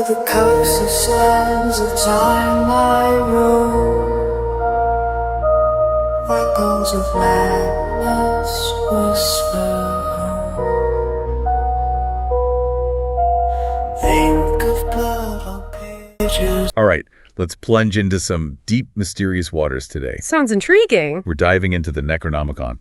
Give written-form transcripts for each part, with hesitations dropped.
the cups of sands of time I rule, echoes of madness whisper. Think of blood on pages. All right, let's plunge into some deep, mysterious waters today. Sounds intriguing. We're diving into the Necronomicon.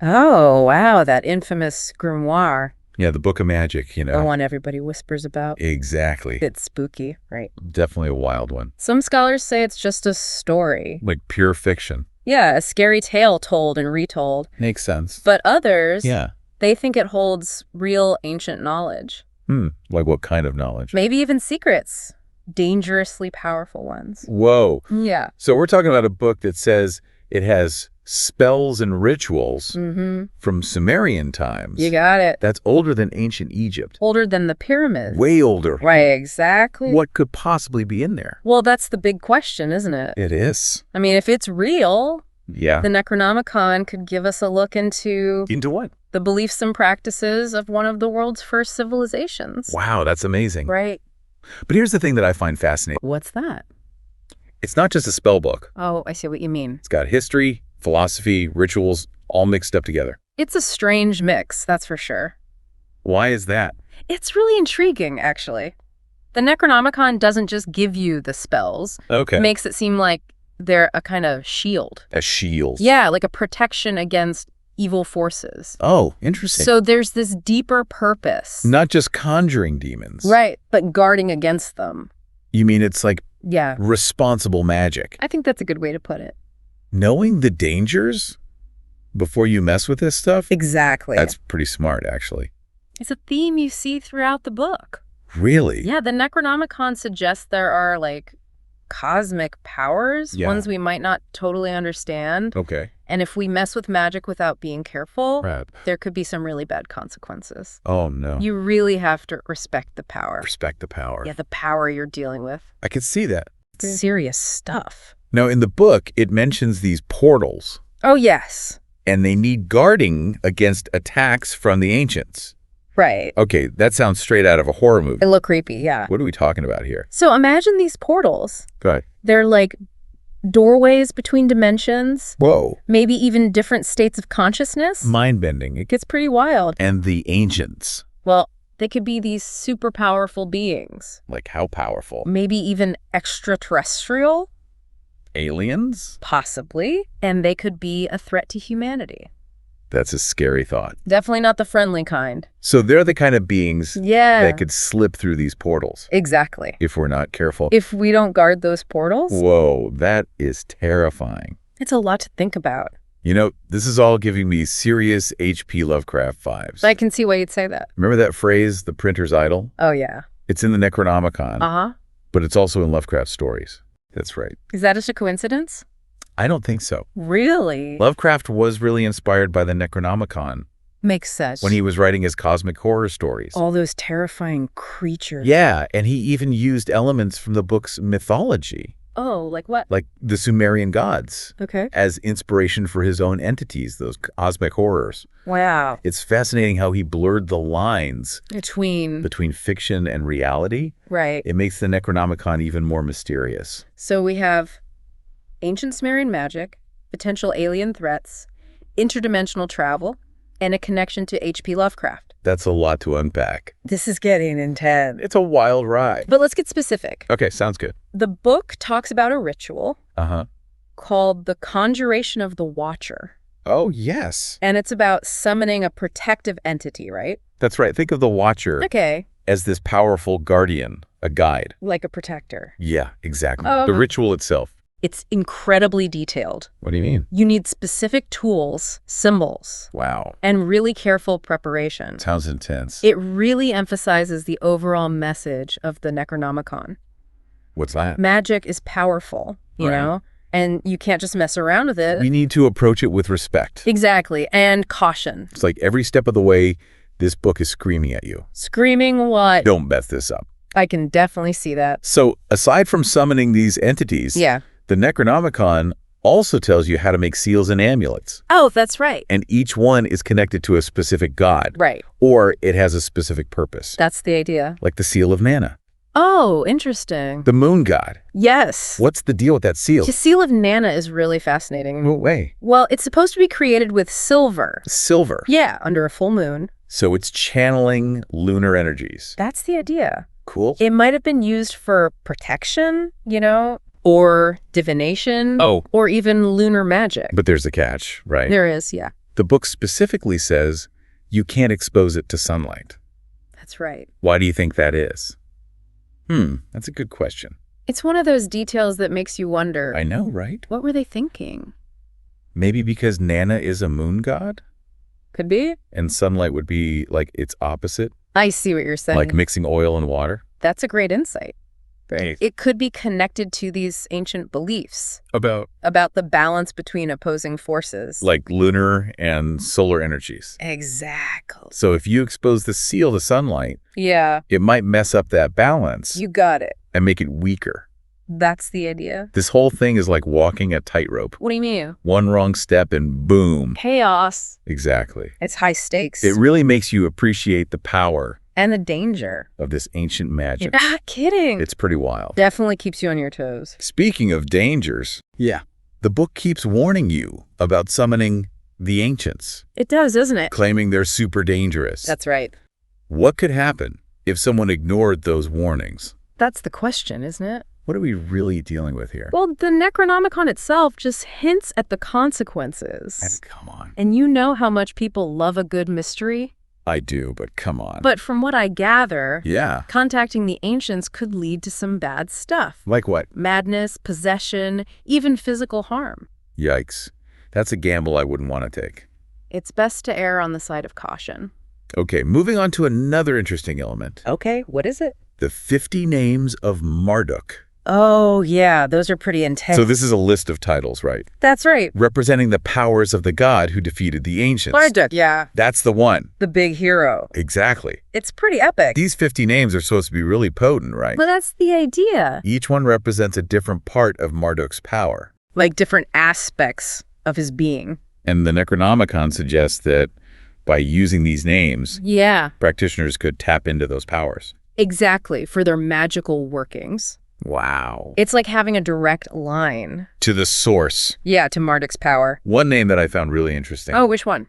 Oh, wow, that infamous grimoire. Yeah, the Book of Magic, you know. The one everybody whispers about. Exactly. It's spooky, right? Definitely a wild one. Some scholars say it's just a story. Like pure fiction. Yeah, a scary tale told and retold. Makes sense. But others, Yeah. they think it holds real ancient knowledge. Like what kind of knowledge? Maybe even secrets. Dangerously powerful ones. Whoa. Yeah. So we're talking about a book that says it has spells and rituals from Sumerian times. You got it. That's older than ancient Egypt. Older than the pyramids. Way older. Right, exactly. What could possibly be in there? Well, that's the big question, isn't it? It is. I mean, if it's real, Yeah. the Necronomicon could give us a look into Into what? the beliefs and practices of one of the world's first civilizations. Wow, that's amazing. Right. But here's the thing that I find fascinating. What's that? It's not just a spell book. Oh, I see what you mean. It's got history, philosophy, rituals, all mixed up together. It's a strange mix, that's for sure. Why is that? It's really intriguing, actually. The Necronomicon doesn't just give you the spells. Okay. It makes it seem like they're a kind of shield. A shield. Yeah, like a protection against evil forces. Oh, interesting. So there's this deeper purpose. Not just conjuring demons. Right, but guarding against them. You mean it's like Yeah, responsible magic? I think that's a good way to put it. Knowing the dangers before you mess with this stuff? Exactly. That's pretty smart, actually. It's a theme you see throughout the book. Really? Yeah, the Necronomicon suggests there are, like, cosmic powers, Yeah. ones we might not totally understand. Okay. And if we mess with magic without being careful, Right. there could be some really bad consequences. Oh, no. You really have to respect the power. Respect the power. Yeah, the power you're dealing with. I could see that. Serious stuff. Now, in the book, it mentions these portals, Oh, yes. and they need guarding against attacks from the ancients. Right. Okay, that sounds straight out of a horror movie. They look creepy, yeah. What are we talking about here? So imagine these portals. Go ahead. They're like doorways between dimensions, Whoa. maybe even different states of consciousness. Mind-bending. It gets pretty wild. And the ancients. Well, they could be these super powerful beings, Like how powerful? maybe even extraterrestrial, Aliens? possibly, and they could be a threat to humanity. That's a scary thought. Definitely not the friendly kind. So they're the kind of beings Yeah, that could slip through these portals exactly. if we're not careful. If we don't guard those portals, Whoa, that is terrifying. it's a lot to think about. You know, this is all giving me serious H P Lovecraft vibes. I can see why you'd say that. Remember that phrase, the printer's idol? Oh, yeah. It's in the Necronomicon, Uh-huh. but it's also in Lovecraft stories. That's right. Is that just a coincidence? I don't think so. Really? Lovecraft was really inspired by the Necronomicon Makes sense. when he was writing his cosmic horror stories. All those terrifying creatures. Yeah, and he even used elements from the book's mythology, Oh, like what? like the Sumerian gods, Okay. as inspiration for his own entities, those cosmic horrors. Wow. It's fascinating how he blurred the lines between fiction and reality. Right. It makes the Necronomicon even more mysterious. So we have ancient Sumerian magic, potential alien threats, interdimensional travel, and a connection to H P Lovecraft. That's a lot to unpack. This is getting intense. It's a wild ride. But let's get specific. Okay, sounds good. The book talks about a ritual Uh-huh. called the Conjuration of the Watcher. Oh, yes. And it's about summoning a protective entity, right? That's right. Think of the Watcher Okay. as this powerful guardian, a guide. Like a protector. Yeah, exactly. Oh. The ritual itself. It's incredibly detailed. What do you mean? You need specific tools, symbols, Wow. and really careful preparation. Sounds intense. It really emphasizes the overall message of the Necronomicon. What's that? Magic is powerful, you Right. know, and you can't just mess around with it. We need to approach it with respect. Exactly, and caution. It's like every step of the way, this book is screaming at you. Screaming what? Don't mess this up. I can definitely see that. So aside from summoning these entities, Yeah. the Necronomicon also tells you how to make seals and amulets. Oh, that's right. And each one is connected to a specific god. Right. Or it has a specific purpose. That's the idea. Like the seal of mana. Oh, interesting. The moon god. Yes. What's the deal with that seal? The seal of Nana is really fascinating. What way? Well, it's supposed to be created with silver. Silver. Yeah, under a full moon. So it's channeling lunar energies. That's the idea. Cool. It might have been used for protection, or divination. Oh. Or even lunar magic. But there's a catch, right? There is, yeah. The book specifically says you can't expose it to sunlight. That's right. Why do you think that is? That's a good question. It's one of those details that makes you wonder. I know, right? What were they thinking? Maybe because Nana is a moon god? Could be. And sunlight would be like its opposite? I see what you're saying. Like mixing oil and water? That's a great insight. Right. It could be connected to these ancient beliefs About about the balance between opposing forces. like lunar and solar energies. Exactly. So if you expose the seal to sunlight, Yeah, it might mess up that balance you got it. and make it weaker. That's the idea. This whole thing is like walking a tightrope. What do you mean? One wrong step and boom. Chaos. Exactly. It's high stakes. It really makes you appreciate the power And the danger. of this ancient magic. You're not kidding. It's pretty wild. Definitely keeps you on your toes. Speaking of dangers, the book keeps warning you about summoning the ancients, It does, doesn't it? claiming they're super dangerous. That's right. What could happen if someone ignored those warnings? That's the question, isn't it? What are we really dealing with here? Well, the Necronomicon itself just hints at the consequences. And come on. And you know how much people love a good mystery? I do, but come on. But from what I gather, Yeah. contacting the ancients could lead to some bad stuff. Like what? Madness, possession, even physical harm. Yikes. That's a gamble I wouldn't want to take. It's best to err on the side of caution. Okay, moving on to another interesting element. Okay, what is it? The 50 names of Marduk. Oh, yeah, those are pretty intense. So this is a list of titles, right? That's right. Representing the powers of the god who defeated the ancients. Marduk, yeah. That's the one. The big hero. Exactly. It's pretty epic. These 50 names are supposed to be really potent, right? Well, that's the idea. Each one represents a different part of Marduk's power. Like different aspects of his being. And the Necronomicon suggests that by using these names, Yeah, practitioners could tap into those powers. exactly, for their magical workings. Wow. It's like having a direct line. To the source. Yeah, to Marduk's power. One name that I found really interesting. Oh, which one?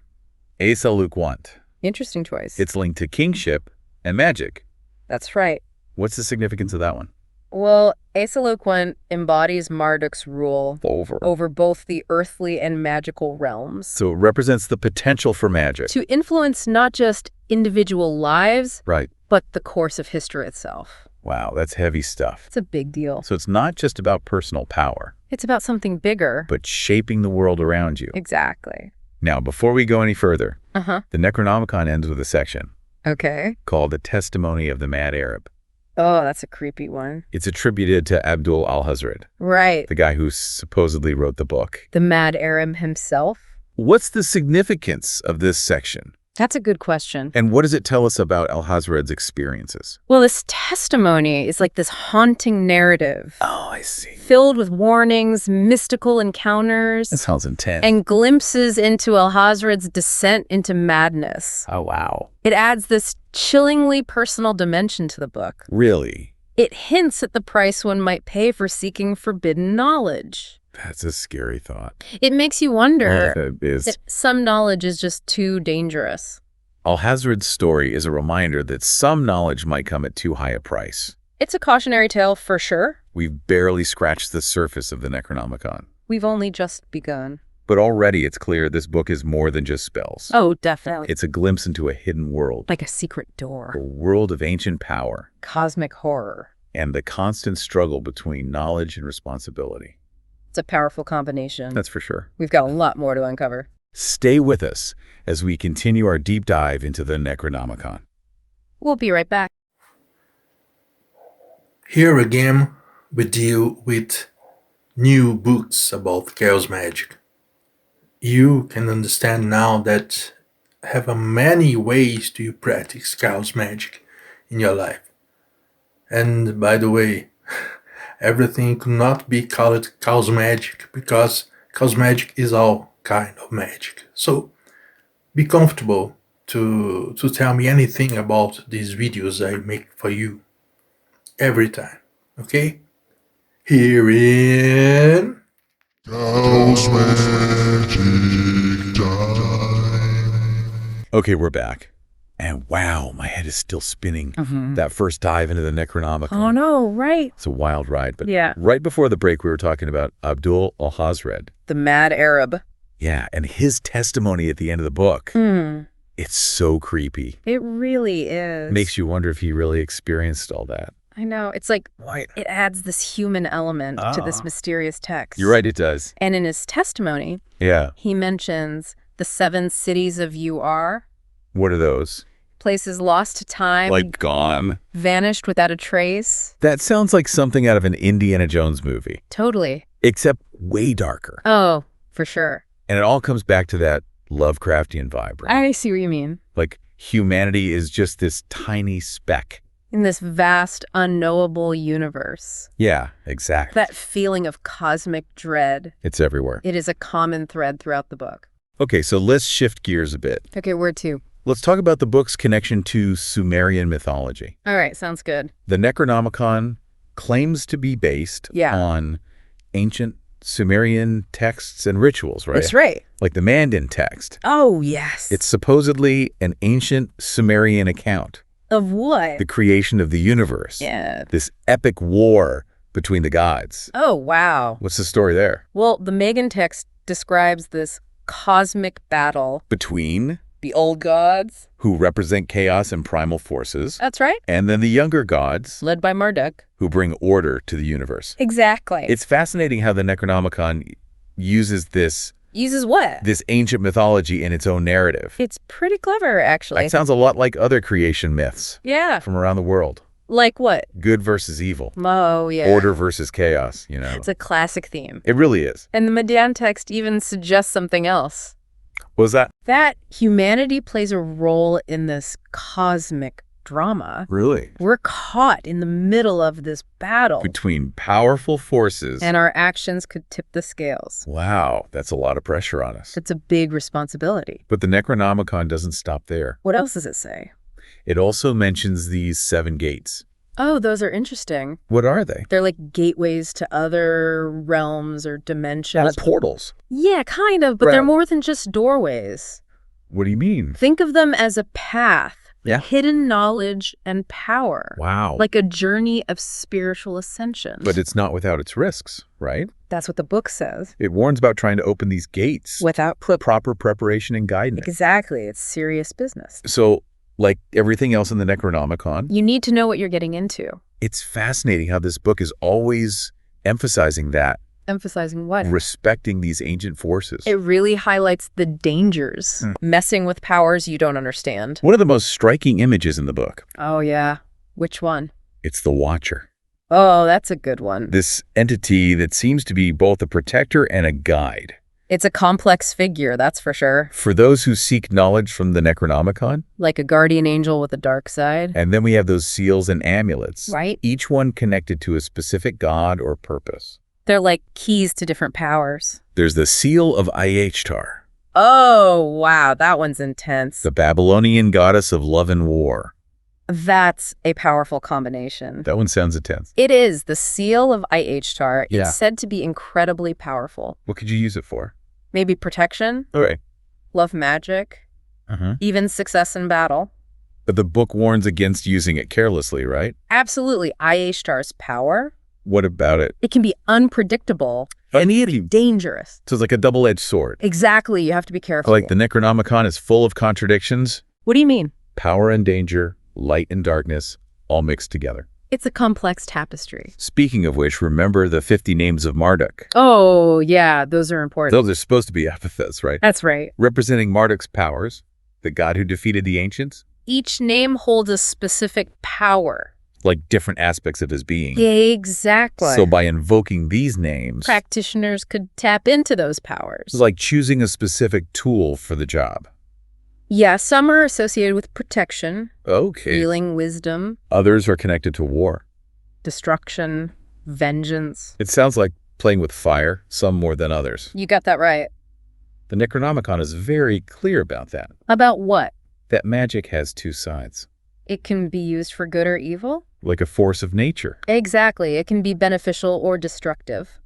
Asaluquant. Interesting choice. It's linked to kingship and magic. That's right. What's the significance of that one? Well, Asaluquant embodies Marduk's rule over both the earthly and magical realms. So it represents the potential for magic. To influence not just individual lives, Right. but the course of history itself. Wow, that's heavy stuff. It's a big deal. So it's not just about personal power, It's about something bigger. but shaping the world around you. Exactly. Now, before we go any further, Uh-huh. the Necronomicon ends with a section Okay. called The Testimony of the Mad Arab. Oh, that's a creepy one. It's attributed to Abdul al-Hazred, Right. the guy who supposedly wrote the book. The Mad Arab himself? What's the significance of this section? That's a good question. And what does it tell us about al-Hazred's experiences? Well, this testimony is like this haunting narrative, Oh, I see. filled with warnings, mystical encounters, That sounds intense. and glimpses into Al-Hazred's descent into madness. Oh, wow. It adds this chillingly personal dimension to the book. Really? It hints at the price one might pay for seeking forbidden knowledge. That's a scary thought. It makes you wonder It is. if some knowledge is just too dangerous. Al-Hazred's story is a reminder that some knowledge might come at too high a price. It's a cautionary tale for sure. We've barely scratched the surface of the Necronomicon. We've only just begun. But already it's clear this book is more than just spells. Oh, definitely. It's a glimpse into a hidden world, Like a secret a door. world of ancient power, Cosmic horror. and the constant struggle between knowledge and responsibility. It's a powerful combination. That's for sure. We've got a lot more to uncover. Stay with us as we continue our deep dive into the Necronomicon. We'll be right back. Here again, we deal with new books about chaos magic. You can understand now that have many ways to practice chaos magic in your life. And by the way, everything could not be called chaos magic because chaos magic is all kind of magic. So be comfortable to tell me anything about these videos I make for you. every time. Okay? Here in Chaos Magic time. Okay, we're back. And wow, my head is still spinning. That first dive into the Necronomicon. Oh, no, right. It's a wild ride. But Yeah. right before the break, we were talking about Abdul al-Hazred. The mad Arab. Yeah, and his testimony at the end of the book. It's so creepy. It really is. Makes you wonder if he really experienced all that. I know. It's like Right. it adds this human element to this mysterious text. You're right, it does. And in his testimony, Yeah. he mentions the 7 cities of UR, What are those? places lost to time, Like gone? vanished without a trace. That sounds like something out of an Indiana Jones movie, Totally. except way darker. Oh, for sure. And it all comes back to that Lovecraftian vibe, right? I see what you mean. Like humanity is just this tiny speck. In this vast, unknowable universe. Yeah, exactly. That feeling of cosmic dread, It's everywhere. it is a common thread throughout the book. Okay, so let's shift gears a bit. Okay, where to? Let's talk about the book's connection to Sumerian mythology. All right, sounds good. The Necronomicon claims to be based Yeah. on ancient Sumerian texts and rituals, right? That's right. Like the Mandan text. Oh, yes. It's supposedly an ancient Sumerian account, Of what? the creation of the universe. Yeah. This epic war between the gods. Oh, wow. What's the story there? Well, the Megan text describes this cosmic battle. Between The old gods. who represent chaos and primal forces, That's right. and then the younger gods Led by Marduk. who bring order to the universe. Exactly. It's fascinating how the Necronomicon uses this Uses what? ancient mythology in its own narrative. It's pretty clever, actually. It sounds a lot like other creation myths Yeah. from around the world. Like what? Good versus evil. Oh, yeah. Order versus chaos, you know. It's a classic theme. It really is. And the Medan text even suggests something else. What was that? That humanity plays a role in this cosmic drama. Really? We're caught in the middle of this battle, Between powerful forces. and our actions could tip the scales. Wow, that's a lot of pressure on us. It's a big responsibility. But the Necronomicon doesn't stop there. What else does it say? It also mentions these 7 gates. Oh, those are interesting. What are they? They're like gateways to other realms or dimensions. Portals. Yeah, kind of, but Right. they're more than just doorways. What do you mean? Think of them as a path, Yeah. hidden knowledge and power, Wow. like a journey of spiritual ascension. But it's not without its risks, right? That's what the book says. It warns about trying to open these gates. Without Proper preparation and guidance. Exactly, it's serious business. So, like everything else in the Necronomicon, You need to know what you're getting into. it's fascinating how this book is always emphasizing that, Emphasizing what? respecting these ancient forces. It really highlights the dangers, messing with powers you don't understand. One of the most striking images in the book, Oh, yeah. Which one? it's the Watcher. Oh, that's a good one. This entity that seems to be both a protector and a guide. It's a complex figure, that's for sure. For those who seek knowledge from the Necronomicon, Like a guardian angel with a dark side. and then we have those seals and amulets. Right. Each one connected to a specific god or purpose. They're like keys to different powers. There's the seal of Ishtar, Oh, wow, that one's intense. the Babylonian goddess of love and war. That's a powerful combination. That one sounds intense. It is the seal of Ishtar. Yeah. It's said to be incredibly powerful. What could you use it for? Maybe protection, Okay. love magic, even success in battle. But the book warns against using it carelessly, right? Absolutely. Ishtar's power, What about it? it can be unpredictable, dangerous. So it's like a double-edged sword. Exactly. You have to be careful. Like the Necronomicon is full of contradictions, What do you mean? power and danger, light and darkness, all mixed together. It's a complex tapestry. Speaking of which, remember the 50 names of Marduk. Oh, yeah, those are important. Those are supposed to be epithets, right? That's right. Representing Marduk's powers, the god who defeated the ancients, Each name holds a specific power. like different aspects of his being. Exactly. So by invoking these names, Practitioners could tap into those powers. it's like choosing a specific tool for the job. Yeah, some are associated with protection, Okay. healing, wisdom, Others are connected to war. destruction, vengeance. It sounds like playing with fire, some more than others. You got that right. The Necronomicon is very clear about that. About what? That magic has 2 sides. It can be used for good or evil? Like a force of nature, Exactly. It can be beneficial or destructive.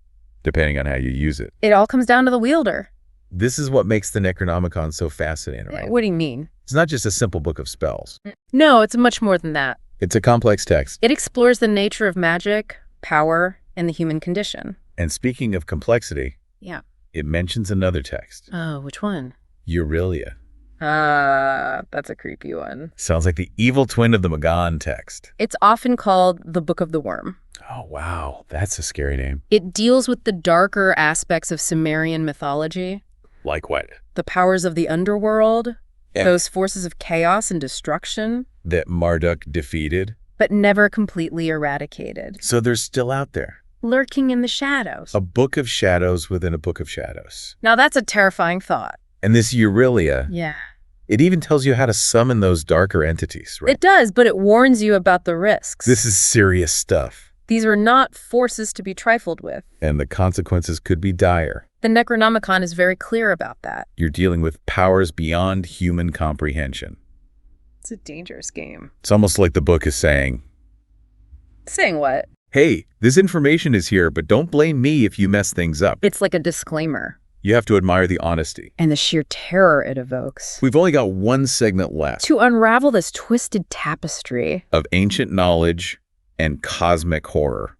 depending on how you use it. It all comes down to the wielder. This is what makes the Necronomicon so fascinating, right? What do you mean? It's not just a simple book of spells. No, it's much more than that. It's a complex text. It explores the nature of magic, power, and the human condition. And speaking of complexity, Yeah. it mentions another text, Oh, which one? Eurelia. That's a creepy one. Sounds like the evil twin of the Magan text. It's often called the Book of the Worm. Oh, wow. That's a scary name. It deals with the darker aspects of Sumerian mythology, Like what? the powers of the underworld, Yeah. those forces of chaos and destruction, That Marduk defeated. but never completely eradicated, So they're still out there. lurking in the shadows. A book of shadows within a book of shadows. Now that's a terrifying thought. And this Eurelia, Yeah. it even tells you how to summon those darker entities, right? It does, but it warns you about the risks. This is serious stuff. These are not forces to be trifled with. And the consequences could be dire. The Necronomicon is very clear about that. You're dealing with powers beyond human comprehension. It's a dangerous game. It's almost like the book is saying, Saying what? hey, this information is here, but don't blame me if you mess things up. It's like a disclaimer. You have to admire the honesty. And the sheer terror it evokes. We've only got one segment left To unravel this twisted tapestry. of ancient knowledge and cosmic horror.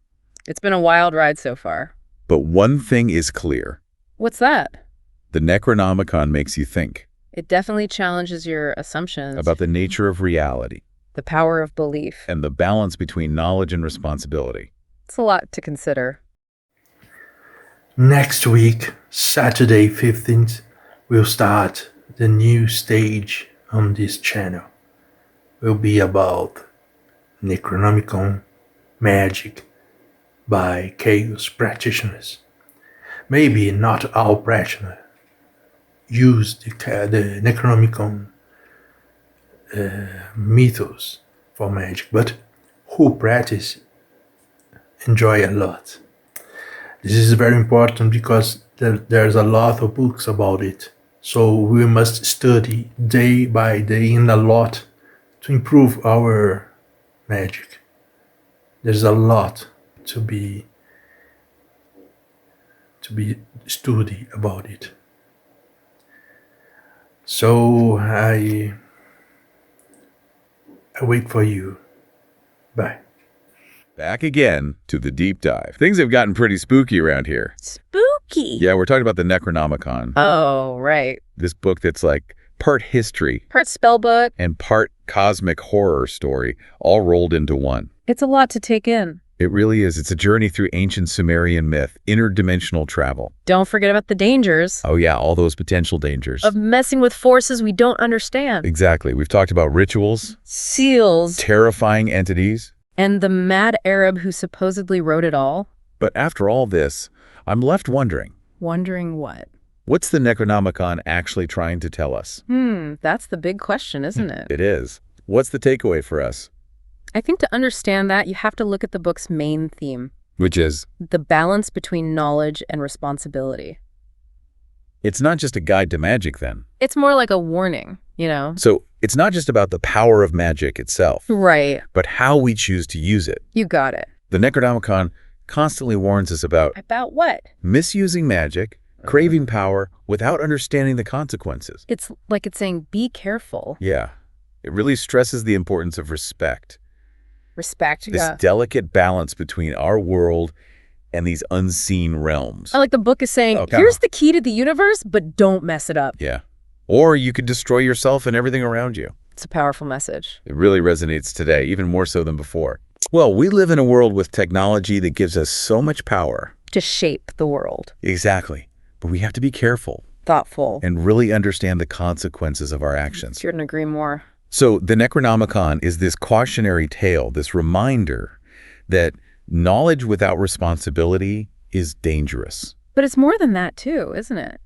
It's been a wild ride so far. But one thing is clear. What's that? The Necronomicon makes you think It definitely challenges your assumptions. about the nature of reality the power of belief. and the balance between knowledge and responsibility. It's a lot to consider. Next week, Saturday 15th, we'll start the new stage on this channel. Will be about Necronomicon Magick by Chaos practitioners. Maybe not all practitioners use the Necronomicon mythos for magic, but who practice enjoy a lot. This is very important because there's a lot of books about it. So we must study day by day and a lot to improve our magic. There's a lot to be studied about it. So I wait for you. Bye. Back again to the deep dive. Things have gotten pretty spooky around here. Spooky. Yeah, we're talking about the Necronomicon. Oh, right. This book that's like part history Part spellbook. and part cosmic horror story all rolled into one. It's a lot to take in. It really is. It's a journey through ancient Sumerian myth, interdimensional travel. Don't forget about the dangers Oh yeah, all those potential dangers. of messing with forces we don't understand. Exactly. We've talked about rituals, Seals. terrifying entities. And the mad Arab who supposedly wrote it all. But after all this, I'm left wondering, Wondering what? what's the Necronomicon actually trying to tell us? That's the big question, isn't it? It is. What's the takeaway for us? I think to understand that, you have to look at the book's main theme, Which is, the balance between knowledge and responsibility. it's not just a guide to magic then. It's more like a warning, you know? So it's not just about the power of magic itself, Right. but how we choose to use it. You got it. The Necronomicon constantly warns us about About what? misusing magic, craving power without understanding the consequences. It's like it's saying, be careful. Yeah, it really stresses the importance of respect. Respect. This Yeah. delicate balance between our world and these unseen realms. I like the book is saying, Okay. here's the key to the universe, but don't mess it up. Yeah. Or you could destroy yourself and everything around you. It's a powerful message. It really resonates today, even more so than before. Well, we live in a world with technology that gives us so much power. To shape the world. Exactly. But we have to be careful Thoughtful. and really understand the consequences of our actions. Couldn't agree more. So the Necronomicon is this cautionary tale, this reminder that knowledge without responsibility is dangerous. But it's more than that too, isn't it?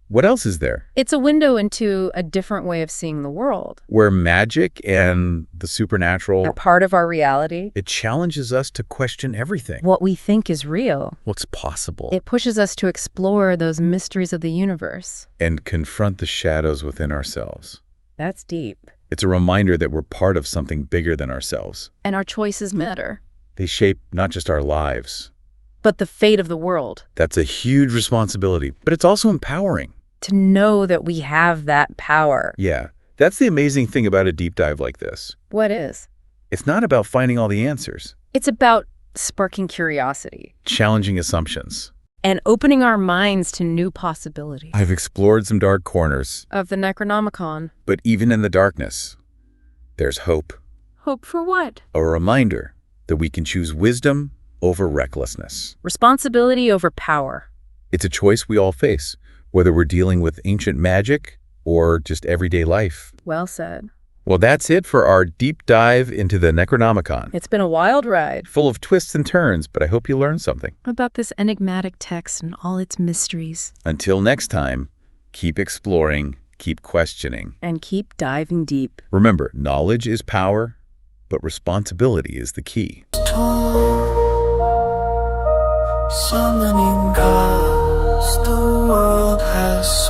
What else is there? It's a window into a different way of seeing the world. Where magic and the supernatural, A part of our reality. it challenges us to question everything. What we think is real. What's possible? It pushes us to explore those mysteries of the universe. And confront the shadows within ourselves. That's deep. It's a reminder that we're part of something bigger than ourselves. And our choices matter. They shape not just our lives. But the fate of the world. That's a huge responsibility, but it's also empowering. To know that we have that power. Yeah, that's the amazing thing about a deep dive like this. What is? It's not about finding all the answers. It's about sparking curiosity. Challenging assumptions. And opening our minds to new possibilities. I've explored some dark corners. Of the Necronomicon. But even in the darkness, there's hope. Hope for what? A reminder that we can choose wisdom over recklessness. Responsibility over power. It's a choice we all face, whether we're dealing with ancient magic or just everyday life. Well said. Well, that's it for our deep dive into the Necronomicon. It's been a wild ride. Full of twists and turns, but I hope you learned something. About this enigmatic text and all its mysteries. Until next time, keep exploring, keep questioning. And keep diving deep. Remember, knowledge is power, but responsibility is the key. Summoning gods, the world has